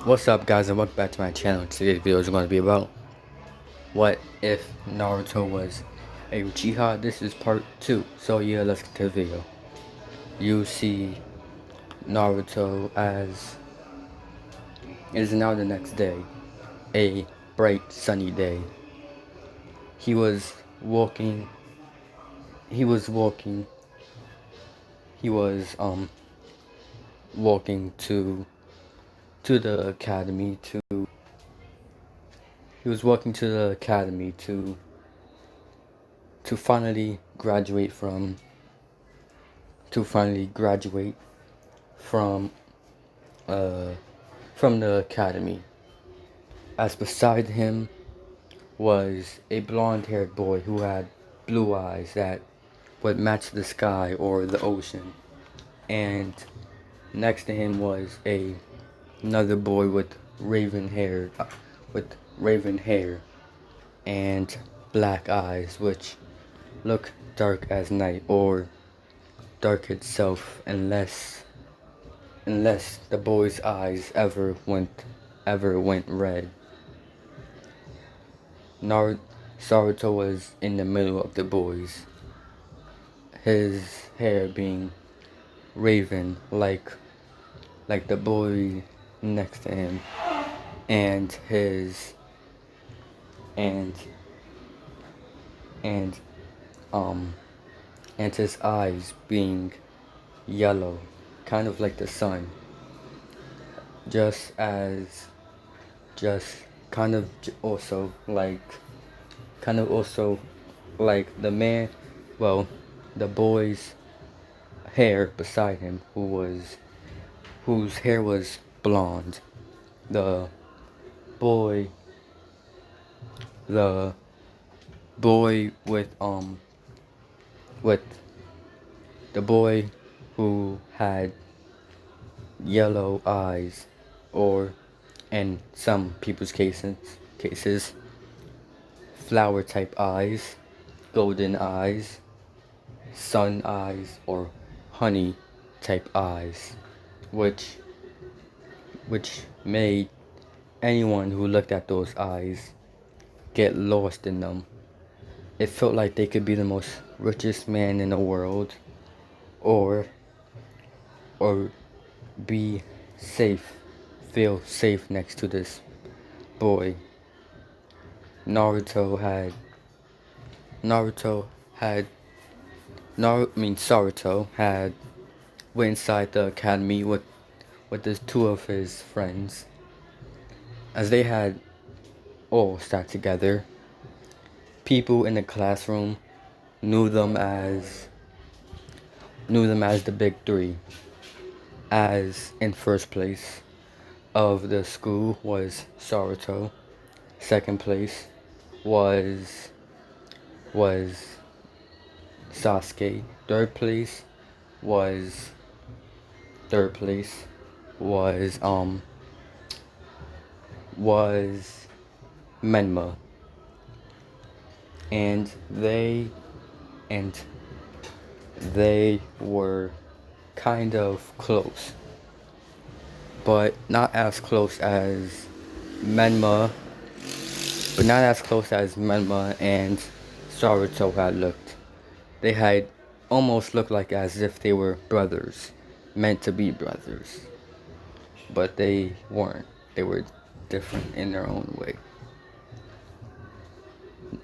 What's up, guys, and welcome back to my channel. Today's video is going to be about what if Naruto was a Uchiha. This is part 2, so yeah, let's get to the video. You see Naruto as it is now the next day, a bright sunny day. He was walking he was walking he was walking to the academy to he was walking to the academy to finally graduate from uh from the academy. As beside him was a blonde-haired boy who had blue eyes that would match the sky or the ocean, and next to him was another boy with raven hair and black eyes, which look dark as night or dark itself, unless the boy's eyes ever went red. Saruto was in the middle of the boys, his hair being raven like the boy next to him, and his and and and his eyes being yellow, kind of like the sun, just kind of also like the man, well, the boy's hair beside him, whose hair was blonde. The boy, the boy with the boy who had yellow eyes, or in some people's cases, flower type eyes, golden eyes, sun eyes, or honey type eyes, which made anyone who looked at those eyes get lost in them. It felt like they could be the most richest man in the world, or be safe, feel safe next to this boy. Saruto had went inside the academy with the two of his friends. As they had all sat together, people in the classroom knew them as the big three. As in first place of the school was Saruto. Second place was Sasuke. Third place was Menma, and they were kind of close, but not as close as Menma, and Saruto had looked. They had almost looked like as if they were brothers, meant to be brothers, but they weren't. They were different in their own way.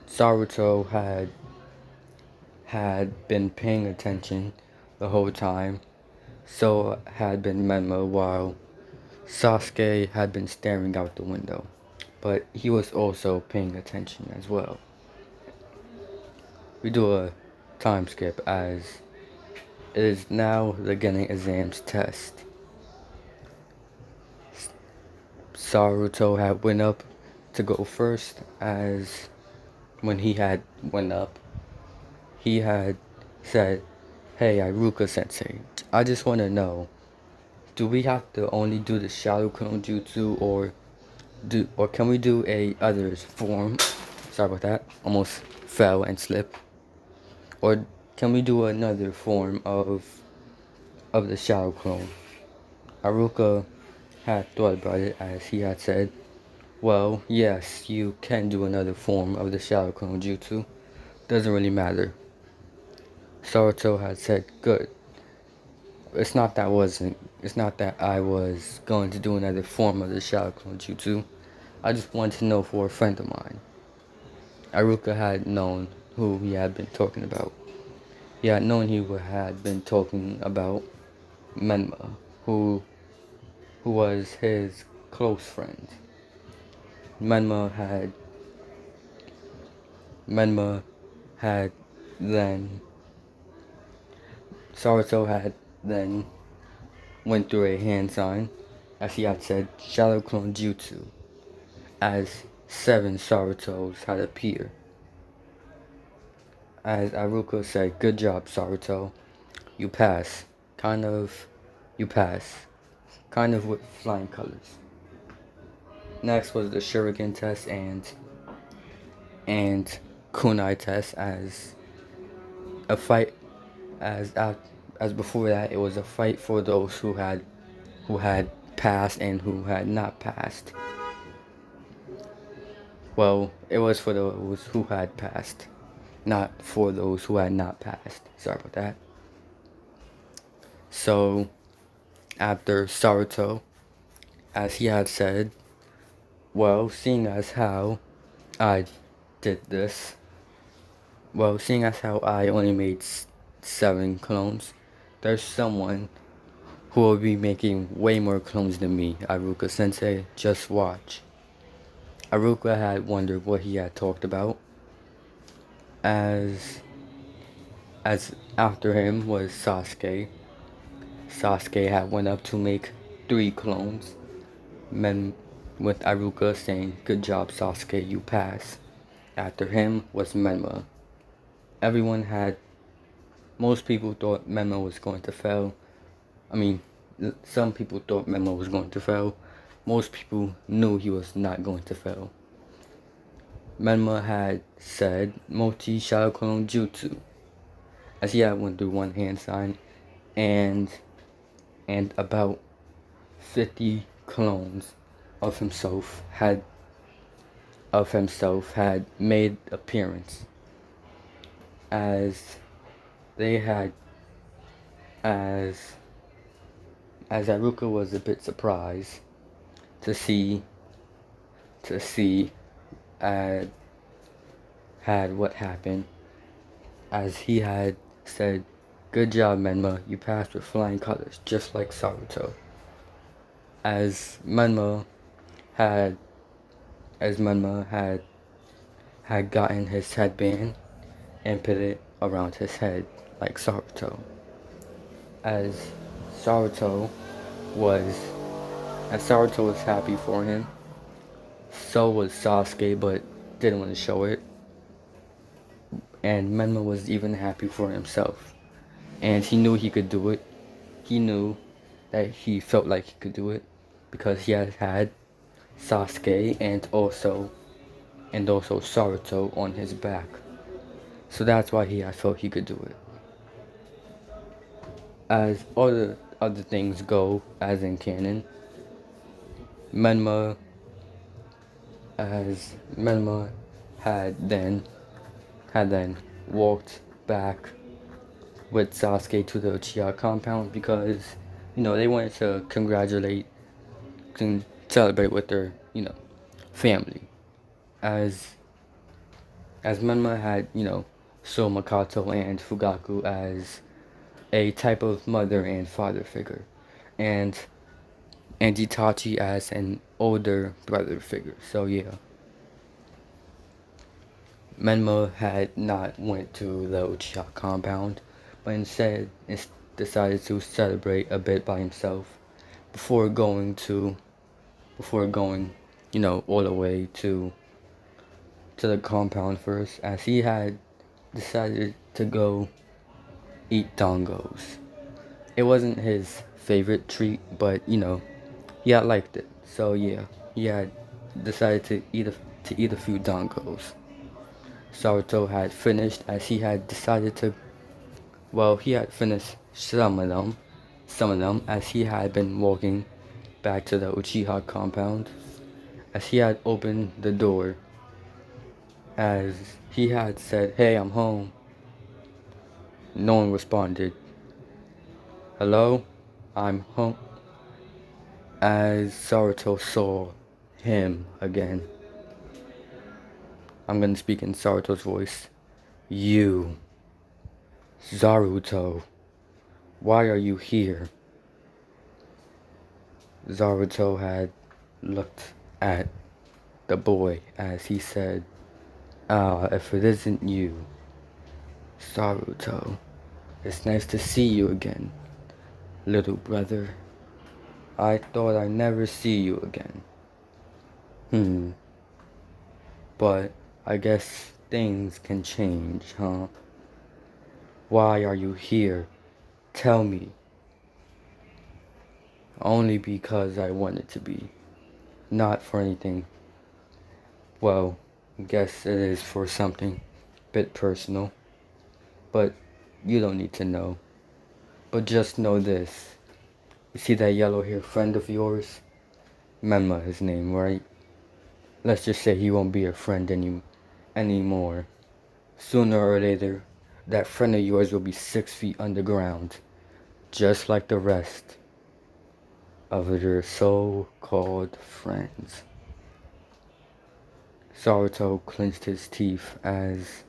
Saruto had been paying attention the whole time, so had been Menma, while Sasuke had been staring out the window, but he was also paying attention as well. We do a time skip as it is now the Genin exams test. Saruto had went up to go first, as when he had went up, he had said, "Hey, Iruka Sensei, I just want to know, do we have to only do the Shadow Clone Jutsu, or can we do a other's form?" Sorry about that. Almost fell and slipped. Or can we do another form of the Shadow Clone? Iruka had thought about it, as he had said, well, yes, you can do another form of the Shadow Clone Jutsu. Doesn't really matter. Saruto had said, good. It's not that I was going to do another form of the Shadow Clone Jutsu. I just wanted to know for a friend of mine. Iruka had known who he had been talking about. He had known he had been talking about Menma, who was his close friend. Menma had then Saruto had then went through a hand sign, as he had said, Shadow Clone Jutsu, as 7 Sarutos had appeared. As Iruka said, good job, Saruto. You pass. You pass. Kind of with flying colors. Next was the Shuriken test and Kunai test, as a fight as before that it was a fight for those who had passed and who had not passed. Well, it was for those who had passed, not for those who had not passed. Sorry about that. So, after Saruto, as he had said, well, seeing as how I did this, seeing as how I only made 7 clones, there's someone who will be making way more clones than me, Iruka Sensei. Just watch. Iruka had wondered what he had talked about, as after him was Sasuke. Sasuke had went up to make 3 clones, with Iruka saying, good job, Sasuke, you pass. After him was Menma. Most people thought Menma was going to fail. Some people thought Menma was going to fail. Most people knew he was not going to fail. Menma had said Multi Shadow Clone Jutsu, as he had went through one hand sign, and about 50 clones of himself had made appearance, as Iruka was a bit surprised to see had what happened, as he had said, good job, Menma, you passed with flying colors, just like Saruto. As Menma had gotten his headband and put it around his head like Saruto. As Saruto was happy for him, so was Sasuke, but didn't want to show it. And Menma was even happy for himself, and he knew he could do it. He knew that he felt like he could do it because he had Sasuke and also Saruto on his back. So that's why he felt he could do it. As other things go, as in canon, Menma had then walked back with Sasuke to the Uchiha compound because, they wanted to celebrate with their, family. As Menma had, saw Makato and Fugaku as a type of mother and father figure, and Itachi as an older brother figure. So yeah, Menma had not went to the Uchiha compound, but instead decided to celebrate a bit by himself before going, all the way to the compound first, as he had decided to go eat dongos. It wasn't his favorite treat, but he had liked it. So yeah, he had decided to eat a few dongos. Saruto had finished, as he had decided to. Well, he had finished some of them, as he had been walking back to the Uchiha compound. As he had opened the door, as he had said, "Hey, I'm home," no one responded. "Hello? I'm home." As Saruto saw him again, I'm gonna speak in Saruto's voice. "You, Saruto, why are you here?" Saruto had looked at the boy as he said, if it isn't you, Saruto, it's nice to see you again, little brother. I thought I'd never see you again. But I guess things can change, huh? Why are you here? Tell me." "Only because I wanted to be. Not for anything. Well, I guess it is for something bit personal. But you don't need to know. But just know this. You see that yellow-haired friend of yours? Menma, his name, right? Let's just say he won't be a friend anymore. Sooner or later, that friend of yours will be 6 feet underground, just like the rest of your so-called friends." Saruto clenched his teeth as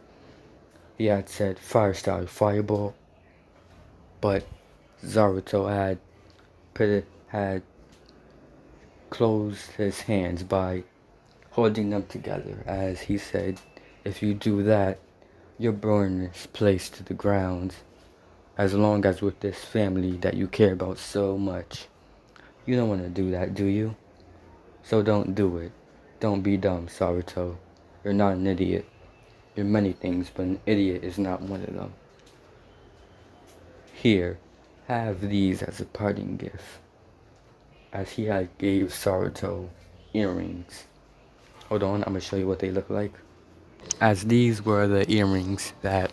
he had said fire style fireball, but Saruto had closed his hands by holding them together as he said, "If you do that, you'll burn this place to the ground, as long as with this family that you care about so much. You don't want to do that, do you? So don't do it. Don't be dumb, Saruto. You're not an idiot. You're many things, but an idiot is not one of them. Here, have these as a parting gift." As he had gave Saruto earrings. Hold on, I'm going to show you what they look like. As these were the earrings that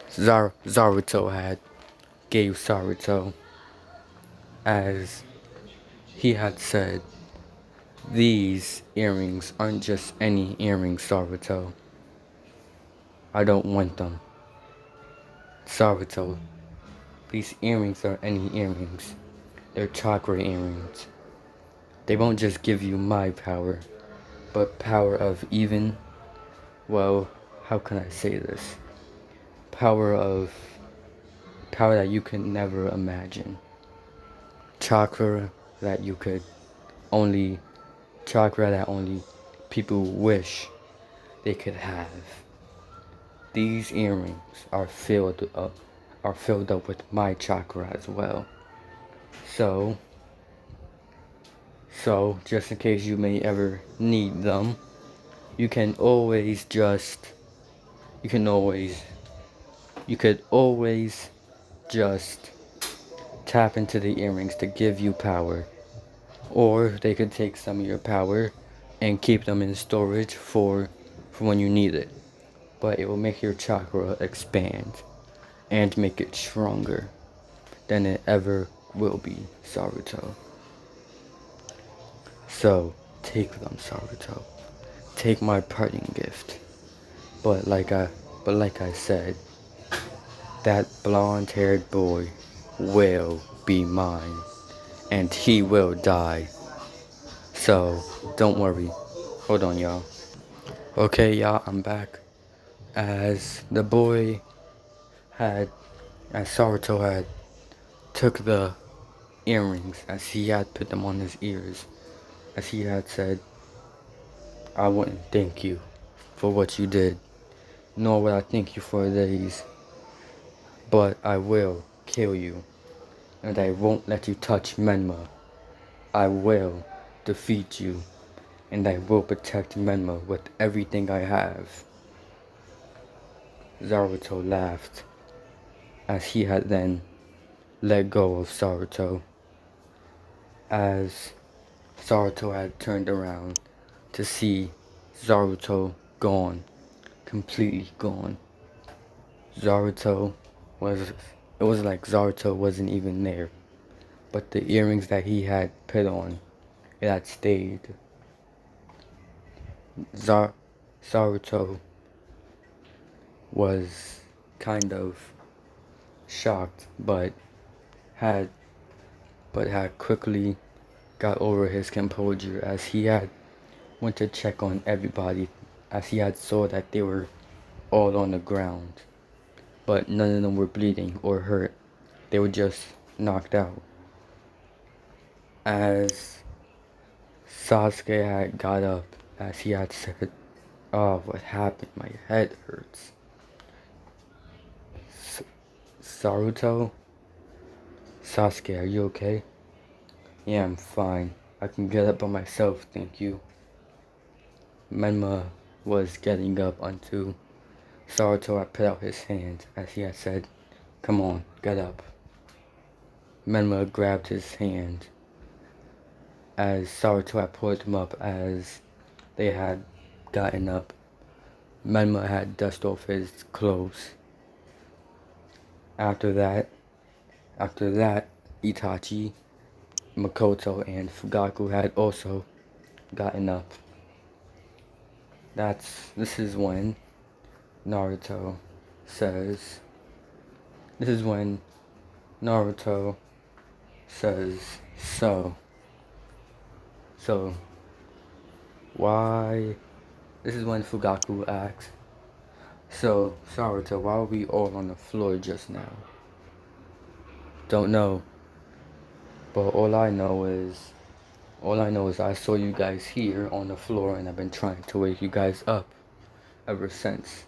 Saruto had gave Saruto. As he had said, "These earrings aren't just any earrings, Saruto. I don't want them. Saruto, these earrings are any earrings. They're chakra earrings. They won't just give you my power, but power of even, well, how can I say this? Power that you could never imagine. Chakra that you could only, chakra that only people wish they could have. These earrings are filled up with my chakra as well. So just in case you may ever need them, you could always just tap into the earrings to give you power. Or they could take some of your power and keep them in storage for when you need it. But it will make your chakra expand and make it stronger than it ever will be, Saruto. So, take them, Saruto. Take my parting gift. But like I said, that blonde-haired boy will be mine, and he will die. So, don't worry. Hold on, y'all. Okay, y'all, I'm back. As Saruto had took the earrings, as he had put them on his ears, as he had said, "I wouldn't thank you for what you did, nor would I thank you for these, but I will kill you, and I won't let you touch Menma. I will defeat you, and I will protect Menma with everything I have." Saruto laughed, as he had then let go of Saruto. As Saruto had turned around to see Saruto gone, completely gone. It was like Saruto wasn't even there. but the earrings that he had put on, it had stayed. Saruto was kind of shocked, had had quickly got over his composure as he had went to check on everybody, as he had saw that they were all on the ground, but none of them were bleeding or hurt. They were just knocked out. As Sasuke had got up, as he had said, "Oh, what happened? My head hurts." Saruto? Sasuke, are you okay? Yeah, I'm fine. I can get up by myself, thank you. Menma was getting up until Saruto had put out his hand as he had said, "Come on, get up." Menma grabbed his hand as Saruto had pulled him up as they had gotten up. Menma had dusted off his clothes. After that, Itachi, Makoto, and Fugaku had also gotten up. This is when Naruto says, so why, this is when Fugaku asks, "So, Saruto, why were we all on the floor just now?" "Don't know, but all I know is I saw you guys here on the floor and I've been trying to wake you guys up ever since.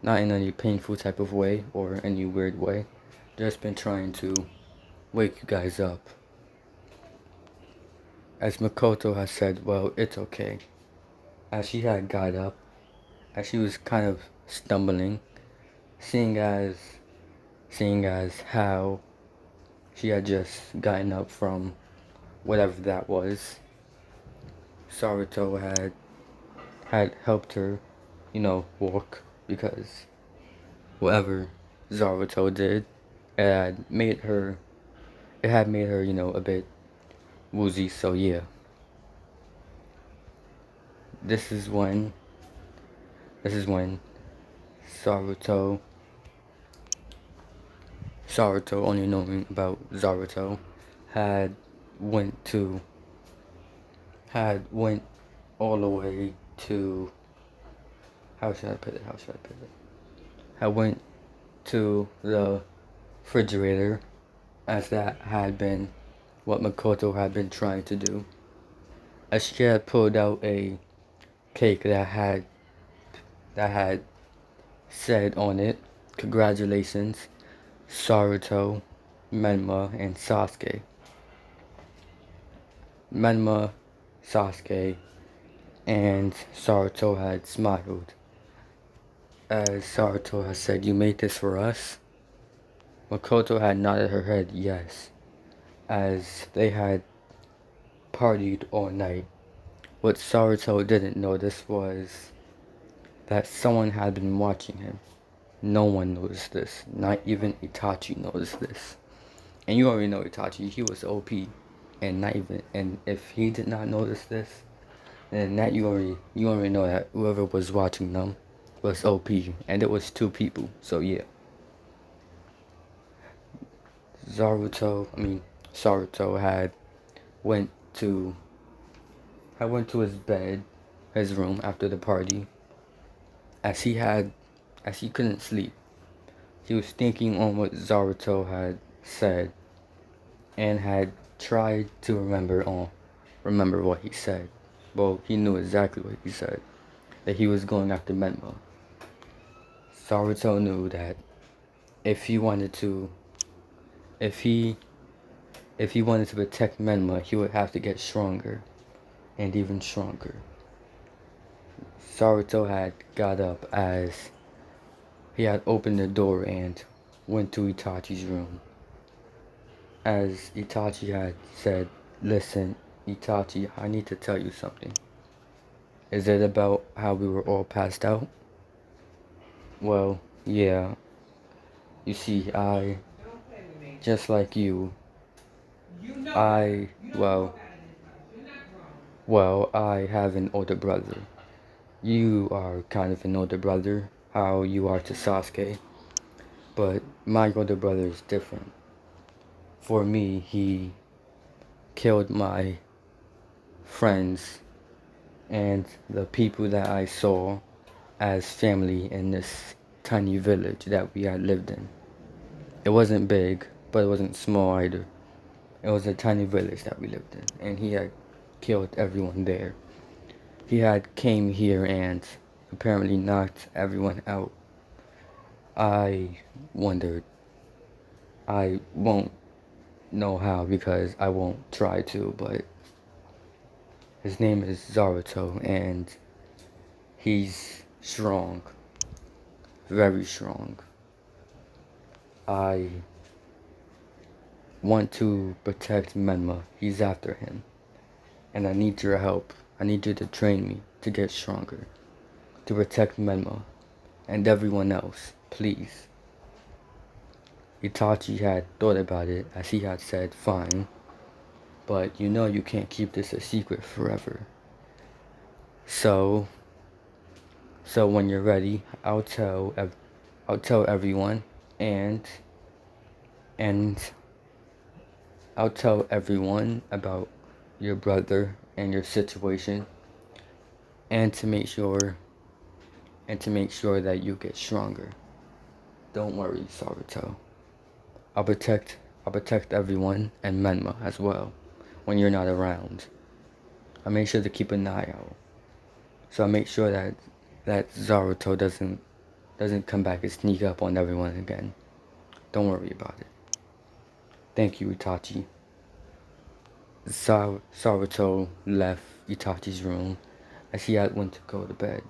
Not in any painful type of way or any weird way. Just been trying to wake you guys up." As Makoto has said, "Well, it's okay." As she had got up, as she was kind of stumbling, seeing as how she had just gotten up from whatever that was, Saruto had helped her, walk, because whatever Saruto did, it had made her, a bit woozy. So yeah, this is when Saruto, only knowing about Saruto, had went all the way to, how should I put it? Had went to the refrigerator, as that had been what Makoto had been trying to do. As she had pulled out a cake that had said on it, "Congratulations, Saruto, Menma, and Sasuke." Menma, Sasuke, and Saruto had smiled. As Saruto had said, "You made this for us?" Makoto had nodded her head yes, as they had partied all night. What Saruto didn't notice was that someone had been watching him. No one noticed this. Not even Itachi noticed this. And you already know Itachi, he was OP. And if he did not notice this, then that you already know that whoever was watching them was OP. And it was two people. So yeah. Saruto had went to his room after the party, as he couldn't sleep. He was thinking on what Saruto had said and had tried to remember what he said. Well, he knew exactly what he said, that he was going after Menma. Saruto knew that if he wanted to protect Menma, he would have to get stronger and even stronger. Saruto had got up as he had opened the door and went to Itachi's room. As Itachi had said, "Listen, Itachi, I need to tell you something." "Is it about how we were all passed out?" "Well, yeah. You see, just like you, I, well, I have an older brother. You are kind of an older brother, how you are to Sasuke, but my older brother is different. For me, he killed my friends and the people that I saw as family in this tiny village that we had lived in. It wasn't big, but it wasn't small either. It was a tiny village that we lived in, and he had killed everyone there. He had came here and apparently knocked everyone out. I wondered. I won't know how because I won't try to, but his name is Saruto and he's strong, very strong. I want to protect Menma. He's after him. And I need your help. I need you to train me to get stronger. To protect Menma and everyone else, please. Itachi had thought about it as he had said, fine. But you know you can't keep this a secret forever. So when you're ready, I'll tell everyone and and I'll tell everyone about your brother and your situation and to make sure that you get stronger. Don't worry, Saruto. I'll protect everyone and Menma as well when you're not around. I'll make sure to keep an eye out. So I'll make sure that Saruto doesn't come back and sneak up on everyone again. Don't worry about it. Thank you, Itachi. Saruto left Itachi's room as he had went to go to bed.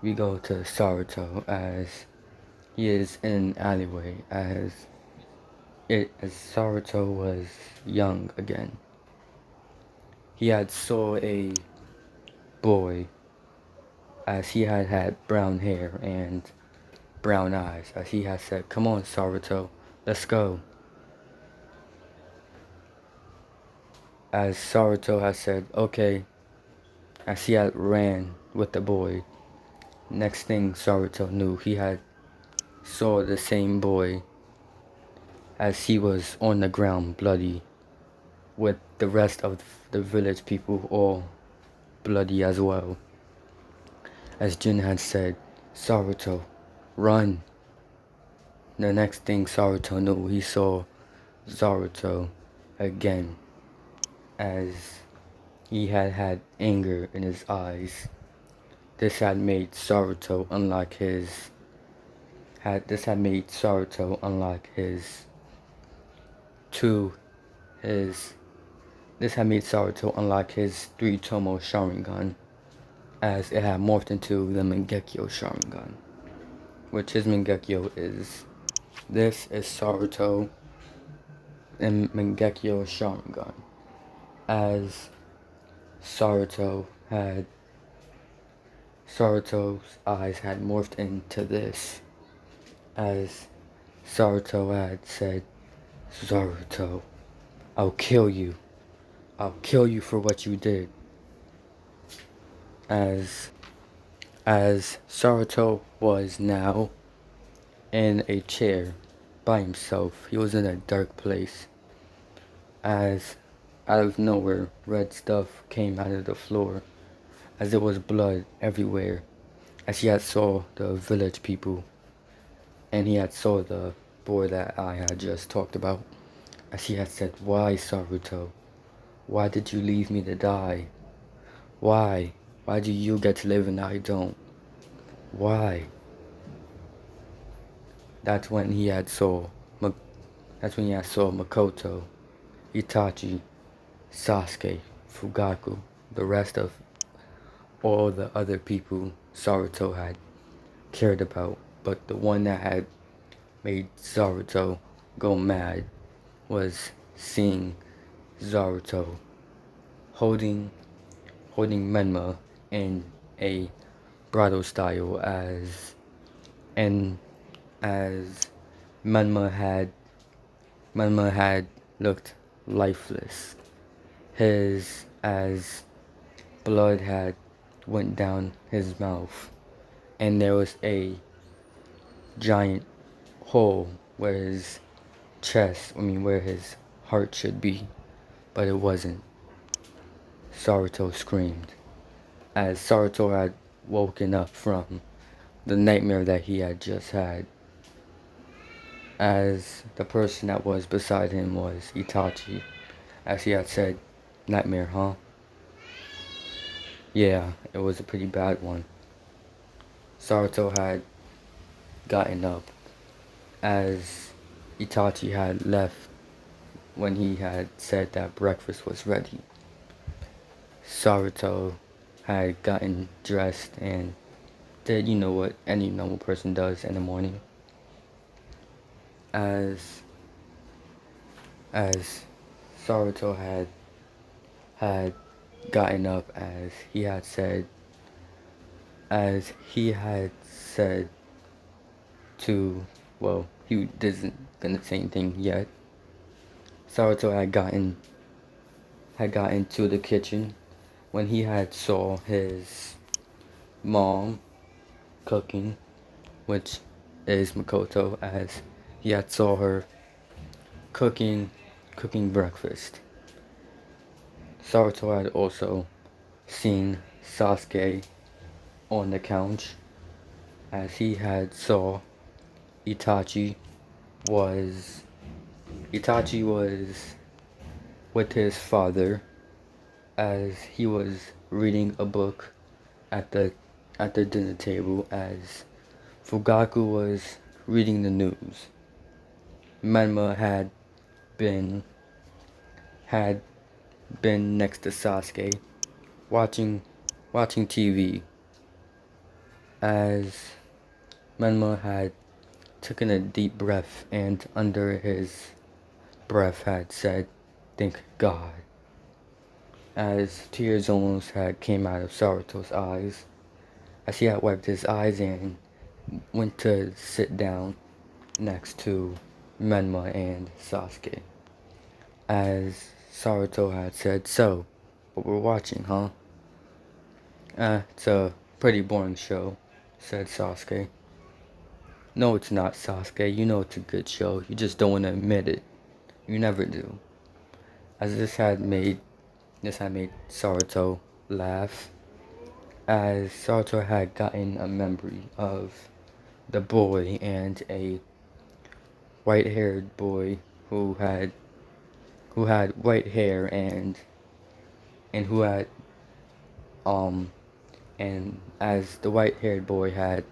We go to Saruto as he is in an alleyway as Saruto was young again. He had saw a boy as he had brown hair and brown eyes as he had said, "Come on, Saruto, let's go." As Saruto had said, "Okay," as he had ran with the boy. Next thing Saruto knew, he had saw the same boy as he was on the ground bloody with the rest of the village people all bloody as well. As Jin had said, "Saruto, run." The next thing Saruto knew, he saw Saruto again as he had anger in his eyes. This had made Saruto unlike his this had made Saruto unlike his this had made Saruto unlike his 3-Tomo Sharingan as it had morphed into the Mangekyo Sharingan, which his Mangekyo is. This is Saruto and Mangekyo Sharingan as Saruto's eyes had morphed into this as Saruto had said, "Saruto, I'll kill you. I'll kill you for what you did." As Saruto was now in a chair by himself. He was in a dark place. As out of nowhere, red stuff came out of the floor as there was blood everywhere. As he had saw the village people and he had saw the boy that I had just talked about. As he had said, "Why, Saruto? Why did you leave me to die? Why? Why do you get to live and I don't? Why?" That's when he had saw Makoto, Itachi, Sasuke, Fugaku, the rest of all the other people Saruto had cared about, but the one that had made Saruto go mad was seeing Saruto holding Menma in a bridal style as Menma had looked lifeless. His as blood had went down his mouth, and there was a giant hole where his where his heart should be, but it wasn't. Saruto screamed, as Saruto had woken up from the nightmare that he had just had, as the person that was beside him was Itachi, as he had said, "Nightmare, huh?" Yeah, it was a pretty bad one. Saruto had gotten up, as Itachi had left when he had said that breakfast was ready. Saruto had gotten dressed and did what any normal person does in the morning. As Saruto had gotten up, as he had said to, well, he isn't gonna say anything yet. Saruto had gotten to the kitchen when he had saw his mom cooking, which is Makoto, as he had saw her cooking breakfast. Saruto had also seen Sasuke on the couch, as he had saw Itachi was with his father, as he was reading a book at the dinner table, as Fugaku was reading the news. Menma been had been next to Sasuke watching TV, as Menma had taken a deep breath and under his breath had said, "Thank God," as tears almost had came out of Saruto's eyes, as he had wiped his eyes and went to sit down next to Menma and Sasuke, as Saruto had said, "So, what we're watching, huh?" It's a pretty boring show," said Sasuke. "No, it's not, Sasuke. You know it's a good show. You just don't want to admit it. You never do." As this had made Saruto laugh, as Saruto had gotten a memory of the boy and a white-haired boy who had white hair and who had and as the white-haired boy had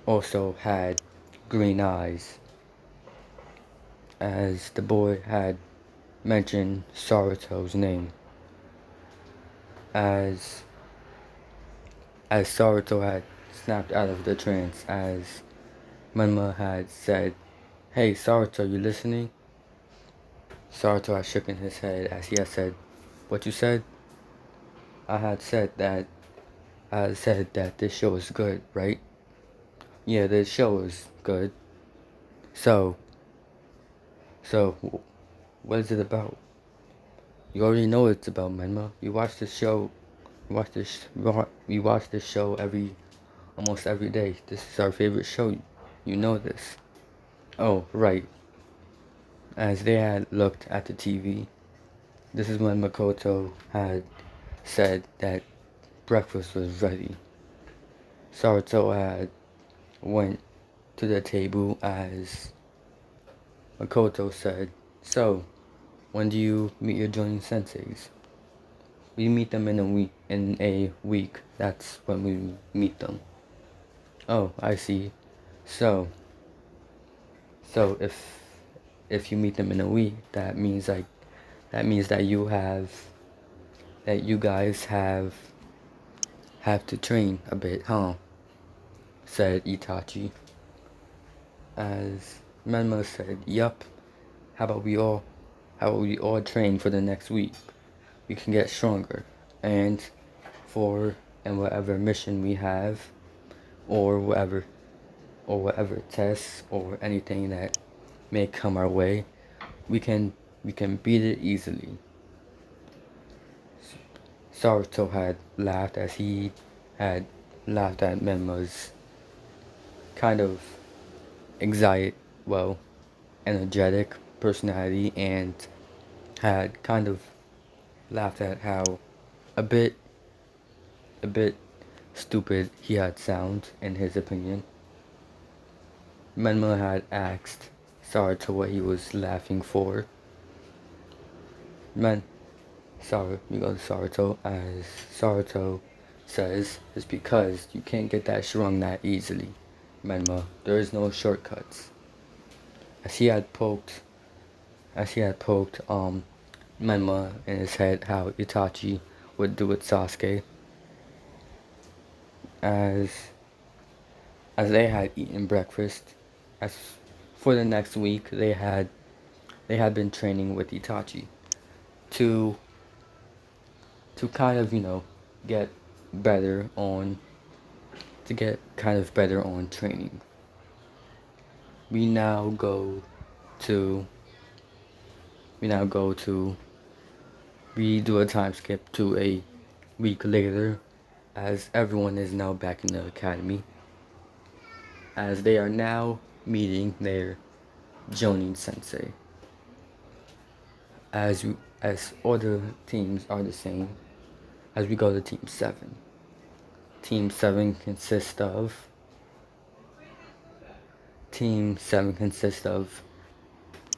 also had green eyes, as the boy had mentioned Saruto's name, as Saruto had snapped out of the trance, as Menma had said, "Hey Saruto, you listening?" Saruto had shaken his head, as he had said, "What you said?" I had said that this show is good, right?" "Yeah, this show is good." So, what is it about?" "You already know what it's about, Menma. We watch this show. We watch this show almost every day. This is our favorite show. You know this." "Oh, right." As they had looked at the TV, this is when Makoto had said that breakfast was ready. Saruto had went to the table, as Makoto said, "So, when do you meet your joining senseis?" "We meet them in a week. That's when we meet them." "Oh, I see. So, if you meet them in a week, that means that you guys have to train a bit, huh?" said Itachi. As Menma said, "Yup. How about we all train for the next week? We can get stronger, and whatever mission we have, or whatever tests or anything that may come our way, we can We can beat it easily. Saruto had laughed as he had laughed at Menma's kind of anxiety, well, energetic personality, and had kind of laughed at how a bit a bit stupid he had sound in his opinion. Menma had asked Saruto what he was laughing for. Men Sorry, we go to Saruto, as Saruto says, is because you can't get that shrung that easily. Menma, there is no shortcuts. As he had poked Menma in his head how Itachi would do with Sasuke, as they had eaten breakfast. As for the next week, they had been training with Itachi to kind of get better on training. We now go to we do a time skip to a week later, as everyone is now back in the academy, as they are now meeting their Jonin sensei. As all the teams are the same, as we go to Team 7. Team 7 consists of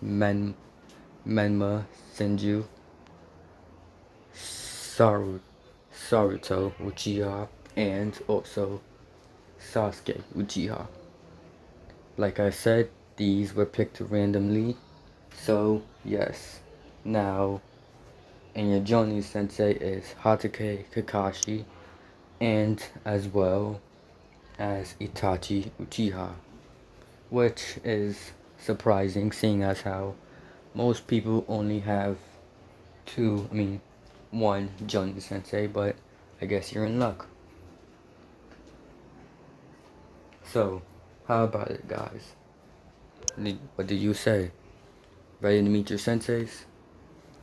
Menma, Senju, Saruto, Uchiha, and also Sasuke Uchiha. Like I said, these were picked randomly, so yes. Now, and your Jonin sensei is Hatake Kakashi, and as well as Itachi Uchiha, which is surprising, seeing as how most people only have one Jonin sensei, but I guess you're in luck. So, how about it, guys? What did you say? Ready to meet your senseis?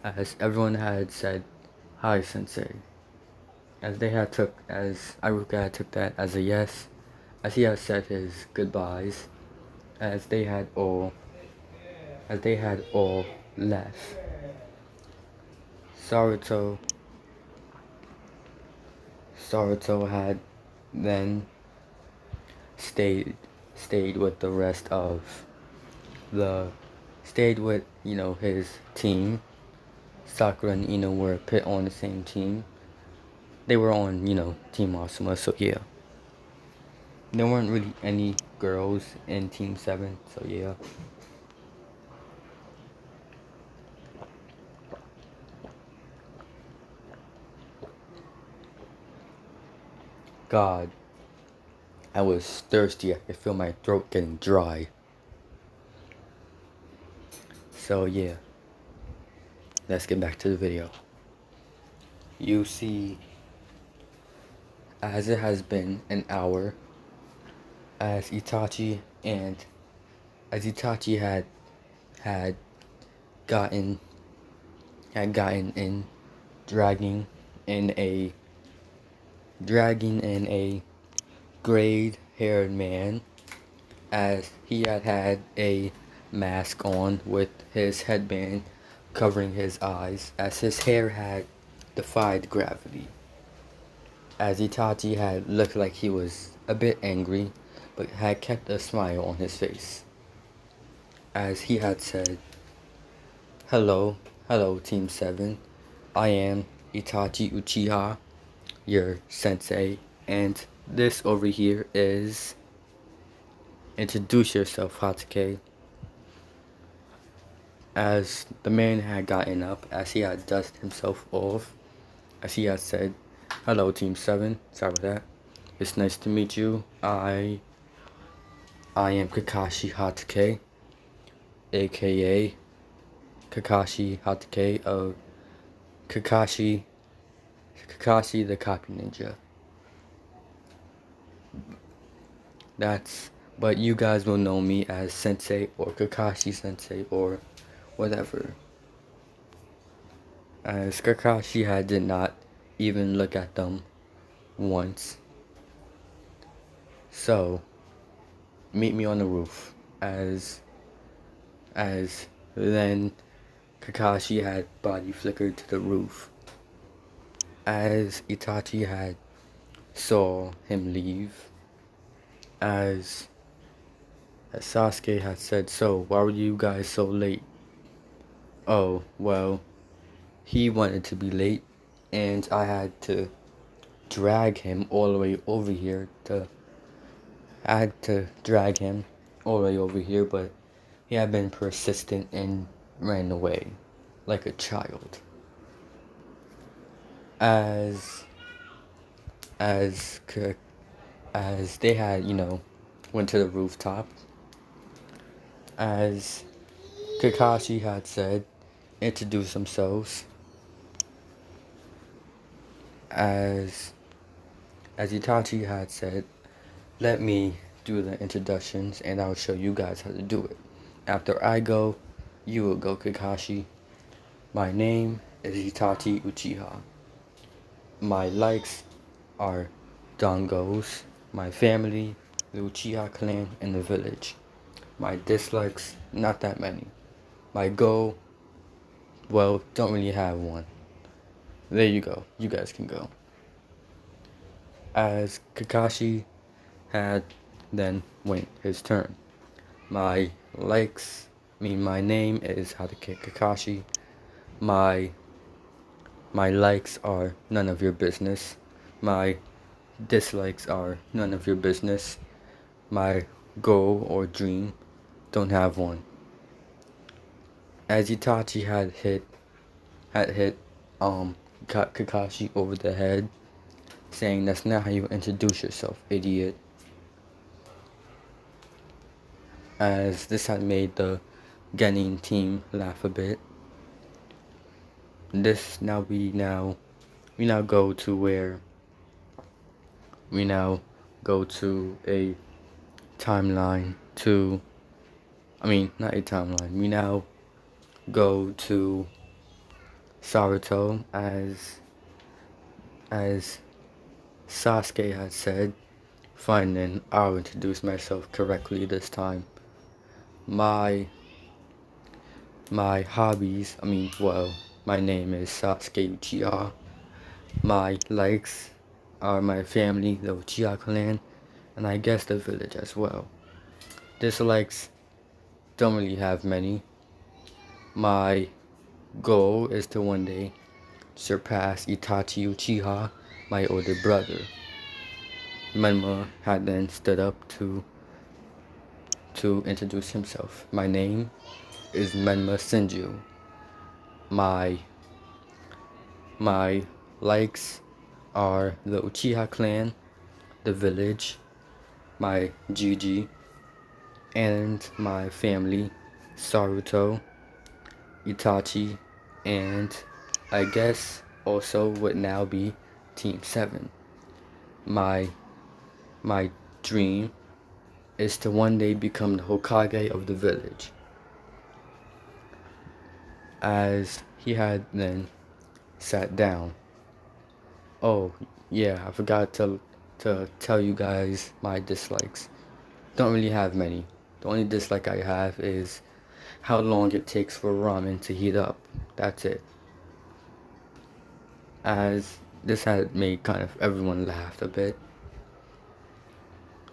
As everyone had said, hi sensei. As Iruka had took that as a yes, as he had said his goodbyes, as they had all left. Saruto had then stayed with the rest of his team. Sakura and Ino were put on the same team. They were on, Team Asuma, so yeah. There weren't really any girls in Team 7, so yeah. God, I was thirsty. I could feel my throat getting dry. So yeah, let's get back to the video. You see, as it has been an hour, as Itachi had gotten in, dragging in a gray-haired man, as he had a mask on with his headband covering his eyes, as his hair had defied gravity. As Itachi had looked like he was a bit angry, but had kept a smile on his face. As he had said, hello, Team 7. I am Itachi Uchiha, your sensei, and this over here is... Introduce yourself, Hatake. As the man had gotten up, as he had dusted himself off, as he had said, hello Team 7, sorry about that. It's nice to meet you. I am Kakashi Hatake, aka Kakashi Hatake of Kakashi the Copy Ninja. But you guys will know me as Sensei or Kakashi Sensei or whatever. as Kakashi did not even look at them once. So, meet me on the roof. As then Kakashi had body flickered to the roof. As Itachi had saw him leave. As Sasuke had said, so why were you guys so late? Oh, well, he wanted to be late, and I had to drag him all the way over here but he had been persistent and ran away like a child. As they had, went to the rooftop, as Kakashi had said, introduce themselves. As Itachi had said, let me do the introductions and I'll show you guys how to do it. After I go, you will go, Kakashi. My name is Itachi Uchiha. My likes are dongos, my family, the Uchiha clan, and the village. My dislikes, not that many. My goal, well, don't really have one. There you go. You guys can go. As Kakashi had then went his turn. My name is Hatake Kakashi. My likes are none of your business. My dislikes are none of your business. My goal or dream, don't have one. As Itachi had hit Kakashi over the head, saying that's not how you introduce yourself, idiot. As this had made the Genin team laugh a bit. We now go to where we now go to a timeline not a timeline. We now go to Saruto as Sasuke had said. Fine, then I'll introduce myself correctly this time. My hobbies, my name is Sasuke Uchiha. My likes are my family, the Uchiha clan, and I guess the village as well. Dislikes, don't really have many. My goal is to one day surpass Itachi Uchiha, my older brother. Menma had then stood up to introduce himself. My name is Menma Senju. My likes are the Uchiha clan, the village, my Gigi, and my family, Saruto, Itachi, and I guess also would now be Team 7. My dream is to one day become the Hokage of the village. As he had then sat down. Oh, yeah, I forgot to tell you guys my dislikes. Don't really have many. The only dislike I have is how long it takes for ramen to heat up. That's it. As this had made kind of everyone laugh a bit.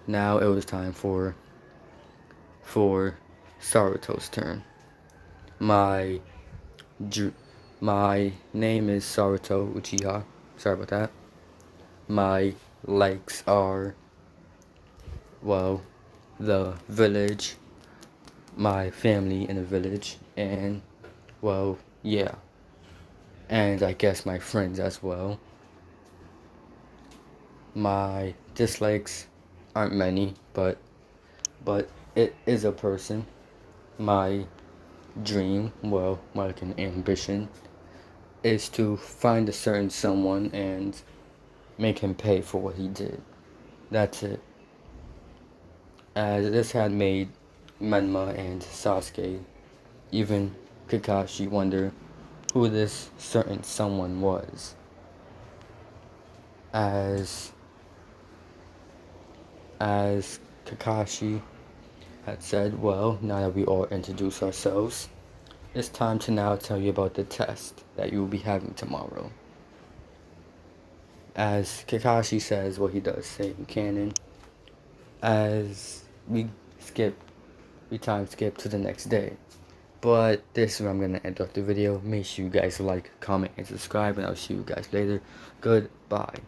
Now it was time for Saruto's turn. My name is Saruto Uchiha. Sorry about that. My likes are, well, the village, my family in the village, and, well, yeah. And I guess my friends as well. My dislikes aren't many, but it is a person. My dream, well, like an ambition, is to find a certain someone and make him pay for what he did. That's it. As this had made Menma and Sasuke, even Kakashi, wonder who this certain someone was. As Kakashi had said, well, now that we all introduce ourselves, it's time to now tell you about the test that you will be having tomorrow. As Kakashi says what he does say in canon, as we time skip to the next day. But this is where I'm gonna end off the video. Make sure you guys like, comment, and subscribe, and I'll see you guys later. Goodbye.